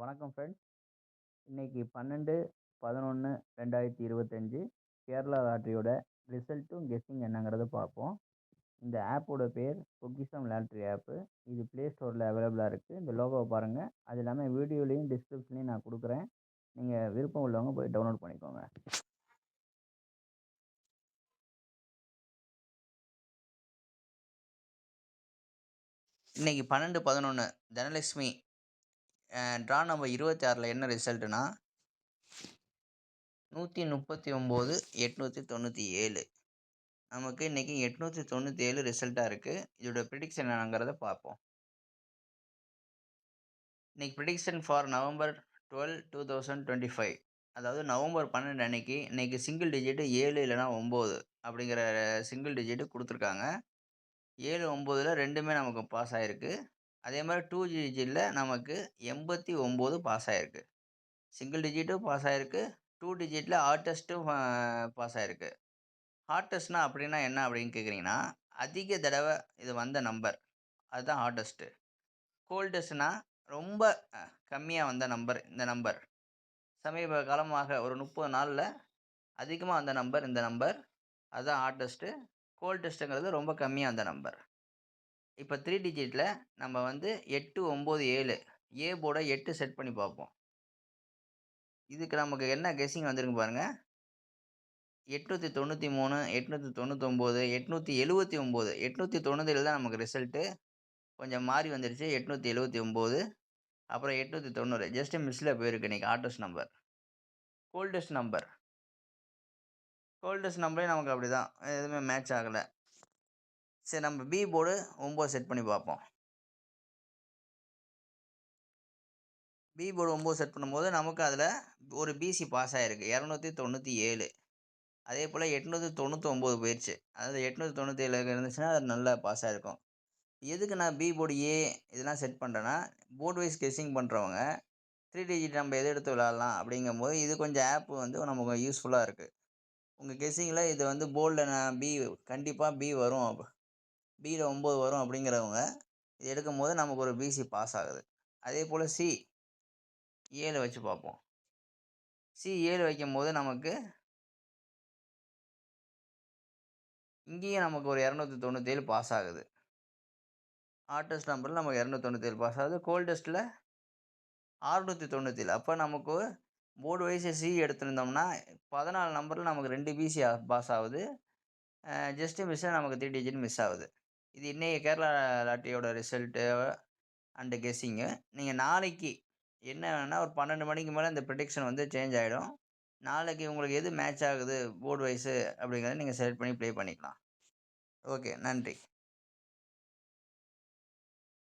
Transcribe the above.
வணக்கம் ஃப்ரெண்ட்ஸ். இன்னைக்கு 12/11/2025 கேரளா லாட்டரியோட ரிசல்ட்டும் கெஸ்ஸிங் என்னங்கிறத பார்ப்போம். இந்த ஆப்போட பேர் பொக்கிஷம் லாட்ரி ஆப்பு. இது ப்ளே ஸ்டோரில் அவைலபிளாக இருக்குது. இந்த லோகோவை பாருங்கள். அது இல்லாமல் வீடியோலையும் டிஸ்கிரிப்ஷன்லையும் நான் கொடுக்குறேன். நீங்கள் விருப்பம் உள்ளவங்க போய் டவுன்லோட் பண்ணிக்கோங்க. இன்னைக்கு 12/11 தனலட்சுமி ட்ரா நம்பர் 26 என்ன ரிசல்ட்டுனா 139,897. நமக்கு இன்றைக்கி 897 ரிசல்ட்டாக இருக்குது. இதோட ப்ரிடிக்ஷன் என்னங்கிறத பார்ப்போம். இன்றைக்கி ப்ரிடிக்ஷன் ஃபார் November 12, 2025, அதாவது நவம்பர் 12 அன்னைக்கு இன்றைக்கி சிங்கிள் டிஜிட்டு 7 இல்லைனா 9 அப்படிங்கிற சிங்கிள் டிஜிட்டு கொடுத்துருக்காங்க. 7, 9ல் ரெண்டுமே நமக்கு பாஸ் ஆகிருக்கு. அதே மாதிரி 2 டிஜிட்டில் நமக்கு 89 பாஸ் ஆகிருக்கு. சிங்கிள் டிஜிட்டும் பாஸ் ஆகிருக்கு. 2 டிஜிட்டில் ஹார்டஸ்ட்டும் பாஸ் ஆகிருக்கு. ஹார்டஸ்ட்னா அப்படின்னா என்ன அப்படின்னு கேட்குறீங்கன்னா, அதிக தடவை இது வந்த நம்பர், அதுதான் ஹார்டஸ்ட்டு. கோல்டஸ்ட்னா ரொம்ப கம்மியாக வந்த நம்பர். இந்த நம்பர் சமீப காலமாக ஒரு 30 நாளில் அதிகமாக வந்த நம்பர் இந்த நம்பர், அதுதான் ஹார்டஸ்ட்டு. கோல்டஸ்ட்டுங்கிறது ரொம்ப கம்மியாக வந்த நம்பர். இப்போ 3 டிஜிட்டில் நம்ம 897 ஏ போர்டை 8 செட் பண்ணி பார்ப்போம். இதுக்கு நமக்கு என்ன கெஸ்ஸிங் வந்திருக்கு பாருங்கள். 893, 899, 879. 897 தான் நமக்கு ரிசல்ட்டு. கொஞ்சம் மாறி வந்துடுச்சு. 879, அப்புறம் 890. ஜஸ்ட்டு மிஸ்ஸில் போயிருக்கு இன்றைக்கி ஹார்டஸ்ட் நம்பர். கோல்டஸ்ட் நம்பரே நமக்கு அப்படி தான், எதுவுமே மேட்ச் ஆகலை. சரி, நம்ம பி போர்டு 9 செட் பண்ணி பார்ப்போம். பி போர்டு 9 செட் பண்ணும்போது நமக்கு அதில் ஒரு பிசி பாஸ் ஆகிருக்கு, 297. அதே போல் 899 போயிடுச்சு. அதாவது 897 இருந்துச்சுன்னா அது நல்லா பாஸ் ஆகிருக்கும். எதுக்கு நான் பி போர்டு ஏ இதெல்லாம் செட் பண்ணுறேன்னா, போர்டு வைஸ் கெஸ்ஸிங் பண்ணுறவங்க 3 டிஜிட் நம்ம எதை எடுத்து விளாட்லாம் அப்படிங்கும்போது இது கொஞ்சம் ஆப் நமக்கு யூஸ்ஃபுல்லாக இருக்குது. உங்கள் கெஸ்ஸிங்கில் இது போர்டில் நான் பி கண்டிப்பாக பி வரும், பியில் 9 வரும் அப்படிங்கிறவங்க இது எடுக்கும்போது நமக்கு ஒரு பிசி பாஸ் ஆகுது. அதே போல் சி 7 வச்சு பார்ப்போம். சி 7 வைக்கும்போது நமக்கு இங்கேயும் நமக்கு ஒரு 297 பாஸ் ஆகுது. ஹார்டஸ்ட் நம்பரில் நமக்கு 297 பாஸ் ஆகுது. கோல்டஸ்ட்டில் 697. அப்போ நமக்கு போர்டு வைஸ் சி எடுத்திருந்தோம்னா 14 நம்பரில் நமக்கு 2 பிசி பாஸ் ஆகுது. ஜஸ்ட்டு மிஸ்ஸாக நமக்கு 3 டிஜிட் மிஸ் ஆகுது. இது இன்றைக்கி கேரளா லாட்டரியோட ரிசல்ட்டு அண்டு கெஸ்ஸிங்கு. நீங்கள் நாளைக்கு என்னன்னா ஒரு 12 மணிக்கு மேலே இந்த ப்ரிடிக்ஷன் சேஞ்ச் ஆகிடும். நாளைக்கு உங்களுக்கு எது மேட்ச் ஆகுது போர்டு வைஸு அப்படிங்கிறத நீங்கள் செலக்ட் பண்ணி ப்ளே பண்ணிக்கலாம். ஓகே, நன்றி.